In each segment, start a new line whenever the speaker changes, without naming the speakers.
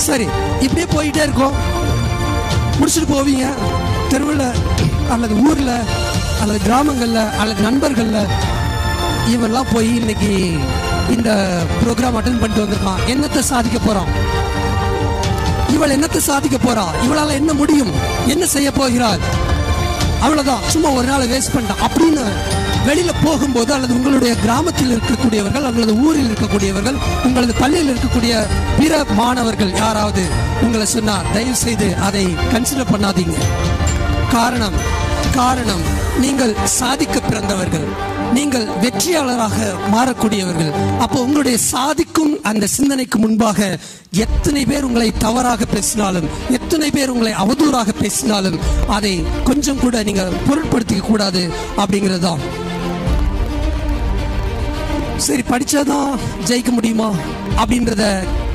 சரி, இப்படியே போயிட்டே இருக்கோம். முடிச்சுட்டு போவீங்க. தெருவில் அல்லது ஊரில் அல்லது கிராமங்களில் அல்லது நண்பர்களில் இவெல்லாம் போய் இன்னைக்கு இந்த ப்ரோக்ராம் அட்டென்ட் பண்ணிட்டு வந்திருக்கான், என்னத்தை சாதிக்க போறான், இவள் என்னத்தை சாதிக்க போறா, இவளால என்ன முடியும், என்ன செய்ய போகிறாள், அவ்வளவுதான், சும்மா ஒரு நாளை வேஸ்ட் பண்ணிட்டான் அப்படின்னு வெளியில போகும்போது, அல்லது உங்களுடைய கிராமத்தில் இருக்கக்கூடியவர்கள் அல்லது ஊரில் இருக்கக்கூடியவர்கள், உங்களது பள்ளியில் இருக்கக்கூடிய பிற மாணவர்கள் யாராவது உங்களை சொன்னா, தயவு செய்து அதை கன்சிடர் பண்ணாதீங்க. காரணம் நீங்கள் சாதிக்க பிறந்தவர்கள், நீங்கள் வெற்றியாளராக மாறக்கூடியவர்கள். அப்போ உங்களுடைய சாதிக்கும் அந்த சிந்தனைக்கு முன்பாக எத்தனை பேர் உங்களை தவறாக பேசினாலும், எத்தனை பேர் உங்களை அவதூறாக பேசினாலும் அதை கொஞ்சம் கூட நீங்க பொருட்படுத்திக்க கூடாது அப்படிங்கிறது தான். சரி, படிச்சாதான் ஜெயிக்க முடியுமா அப்படின்றத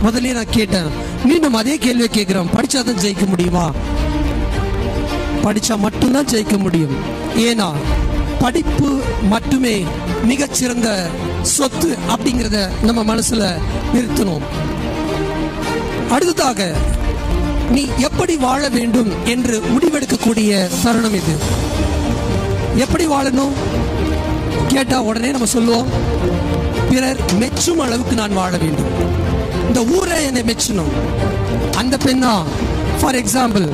முதல்ல நான் கேட்டேன். மீண்டும் அதே கேள்வியை கேட்கிறேன், படிச்சாதான் ஜெயிக்க முடியுமா? படிச்சா மட்டும்தான் ஜெயிக்க முடியும். ஏன்னா படிப்பு மட்டுமே மிகச்சிறந்த சொத்து அப்படிங்கிறத நம்ம மனசுல நிறுத்தணும். அடுத்ததாக, நீ எப்படி வாழ வேண்டும் என்று முடிவெடுக்கக்கூடிய தருணம் இது. எப்படி வாழணும் கேட்டா உடனே நம்ம சொல்லுவோம், பிறர் மெச்சும் அளவுக்கு நான் வாழ வேண்டும், இந்த ஊரை என்னை மெச்சணும். அந்த பெண்ணா, ஃபார் எக்ஸாம்பிள்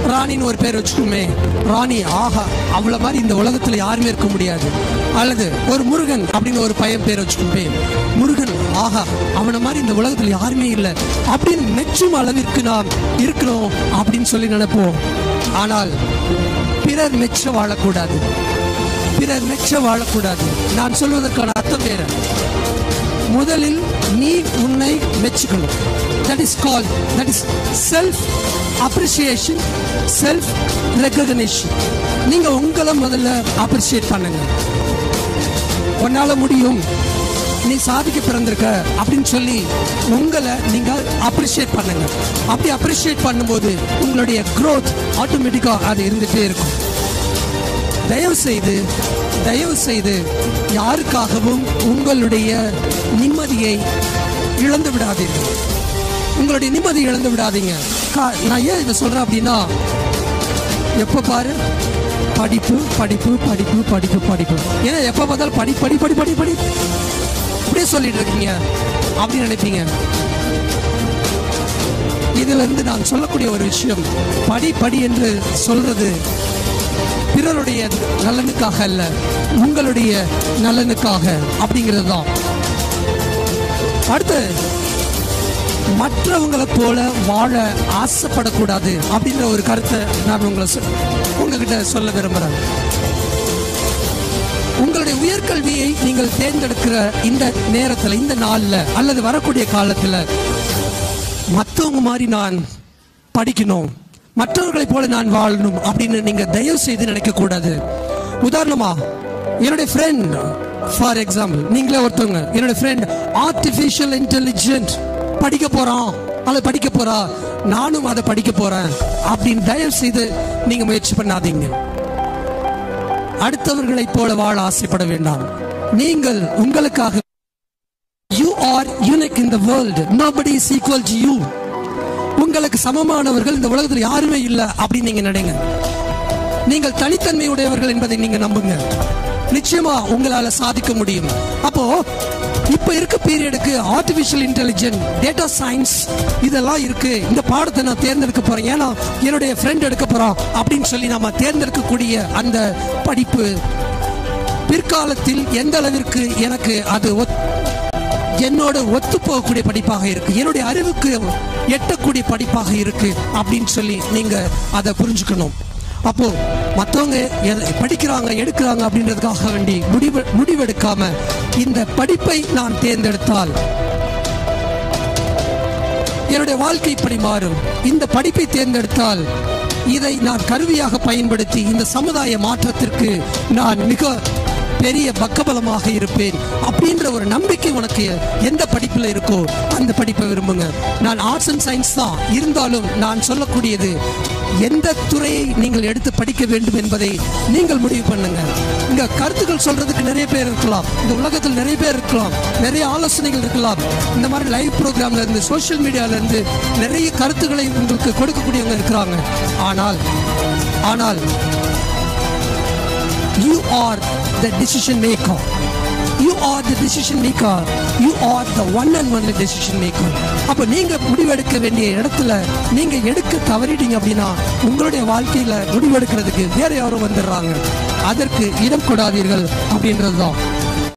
ராணின்னு ஒரு பேர் வச்சுக்குமே, ராணி, ஆஹா, அவளை மாதிரி இந்த உலகத்துல யாருமே இருக்க முடியாது. அல்லது ஒரு முருகன் அப்படின்னு ஒரு பையன் பேர் வச்சுக்குமே, முருகன், ஆஹா, அவனை மாதிரி இந்த உலகத்துல யாருமே இல்லை அப்படின்னு மெச்சும் அளவிற்கு நாம் இருக்கிறோம் அப்படின்னு சொல்லி நினைப்போம். ஆனால் பிறர் மெச்ச வாழக்கூடாது, பிறர் மெச்ச வாழக்கூடாது. நான் சொல்வதற்கான அர்த்தம் வேற. முதலில் நீ உன்னை மெச்சுக்கணும். That is called, that is self appreciation, self recognition. நீங்க உங்களை முதல்ல அப்ரிஷியேட் பண்ணுங்க. உன்னால முடியும், நீ சாதிக்க பிறந்திருக்க அப்படின்னு சொல்லி உங்களை நீங்க அப்ரிஷியேட் பண்ணுங்க. அப்படி அப்ரிஷியேட் பண்ணும்போது உங்களுடைய growth ஆட்டோமேட்டிக்கா அது இருந்துட்டே இருக்கும். தயவு செய்து யாருக்காகவும் உங்களுடைய நிம்மதியை இழந்து விடாதீர்கள். உங்களுடைய நிம்மதி இழந்து விடாதீங்க. நான் ஏன் இதை சொல்றேன் அப்படின்னா, எப்ப பாரு படிப்பு படிப்பு படிப்பு படிப்பு படிப்பு, ஏன்னா எப்ப பார்த்தாலும் படி படி படி படி படி அப்படியே சொல்லிட்டு இருக்கீங்க அப்படின்னு நினைப்பீங்க. இதுல இருந்து நான் சொல்லக்கூடிய ஒரு விஷயம், படி படி என்று சொல்றது பிறருடைய நலனுக்காக அல்ல, உங்களுடைய நலனுக்காக அப்படிங்கிறது தான். அடுத்து, மற்றவங்களை போல வாழ ஆசைப்படக்கூடாது அப்படின்ற ஒரு கருத்தை நான் உங்ககிட்ட சொல்ல விரும்புறேன். உங்களுடைய உயர்கல்வியை நீங்கள் தேர்ந்தெடுக்கிற இந்த நேரத்தில், இந்த நாள்ல அல்லது வரக்கூடிய காலத்துல மற்றவங்க மாதிரி நான் படிக்கணும், மற்றவர்களை போல நான் வாழணும் அப்படின்னு நீங்க தயவு செய்து நினைக்க கூடாது. உதாரணமா, என்னுடைய ஃப்ரெண்ட், ஃபார் எக்ஸாம்பிள், நீங்களே ஒருத்தவங்க, என்னுடைய ஃப்ரெண்ட் ஆர்டிஃபிஷியல் இன்டெலிஜென்ட் படிக்க போறான் அல்லது படிக்க போறா, நானும் அதை படிக்க போறேன் அப்படின்னு தயவு செய்து நீங்க முயற்சி பண்ணாதீங்க. அடுத்தவர்களை போல வாழ ஆசைப்பட வேண்டாம். நீங்கள் உங்களுக்காக, you are unique in the world, nobody is equal to you. உங்களுக்கு சமமானவர்கள் இந்த உலகத்தில் யாருமே இல்லை அப்படின்னு நீங்க நினைங்க. நீங்கள் தனித்தன்மை உடையவர்கள் என்பதை நீங்க நம்புங்க. நிச்சயமா உங்களால சாதிக்க முடியும். அப்போ இப்ப இருக்க பீரியடுக்கு ஆர்டிபிஷியல் இன்டெலிஜென்ஸ், டேட்டா சயின்ஸ் இதெல்லாம் இருக்கு, இந்த பாடத்தை நான் தேர்ந்தெடுக்க போறேன், ஏன்னா என்னுடைய ஃப்ரெண்ட் எடுக்க போறான் அப்படின்னு சொல்லி நாம தேர்ந்தெடுக்கக்கூடிய அந்த படிப்பு பிற்காலத்தில் எந்த அளவிற்கு எனக்கு அது என்னோட ஒத்து போகக்கூடிய படிப்பாக இருக்கு, என்னுடைய அறிவுக்கு எட்டக்கூடிய படிப்பாக இருக்கு அப்படின்னு சொல்லி நீங்க அதை புரிஞ்சுக்கணும். அப்போ மற்றவங்க படிக்கிறாங்க எடுக்கிறாங்க அப்படின்றதுக்காக வேண்டி முடிவெடுக்காம இந்த படிப்பை நான் தேர்ந்தெடுத்தால் என்னுடைய வாழ்க்கை இப்படி மாறும். இந்த படிப்பை தேர்ந்தெடுத்தால் இதை நான் கருவியாக பயன்படுத்தி இந்த சமுதாய மாற்றத்திற்கு நான் மிக பெரிய பக்கபலமாக இருப்பேன் அப்படின்ற ஒரு நம்பிக்கை உனக்கு எந்த படிப்புல இருக்கோ அந்த படிப்பை விரும்புங்க. நான் ஆர்ட்ஸ் அண்ட் சயின்ஸ் தான் இருந்தாலும் நான் சொல்லக்கூடியது, எந்த துறையை நீங்கள் எடுத்து படிக்க வேண்டும் என்பதை நீங்கள் முடிவு பண்ணுங்க. இங்க கருத்துக்கள் சொல்றதுக்கு நிறைய பேர் இருக்கலாம், இந்த உலகத்தில் நிறைய பேர் இருக்கலாம், நிறைய ஆலோசனைகள் இருக்கலாம். இந்த மாதிரி லைவ் ப்ரோக்ராம்ல இருந்து, சோஷியல் மீடியால இருந்து நிறைய கருத்துக்களை உங்களுக்கு கொடுக்கக்கூடியவங்க இருக்கிறாங்க. ஆனால் you are the decision maker. You are the decision maker. You are the one and only decision maker. அப்ப நீங்க முடிவெடுக்க வேண்டிய இடத்துல நீங்க எடுக்க தவறிட்டீங்க அப்படின்னா உங்களுடைய வாழ்க்கையில முடிவெடுக்கிறதுக்கு வேற யாரும் வந்துடுறாங்க. அதற்கு இடம் கொடாதீர்கள் அப்படின்றதுதான்.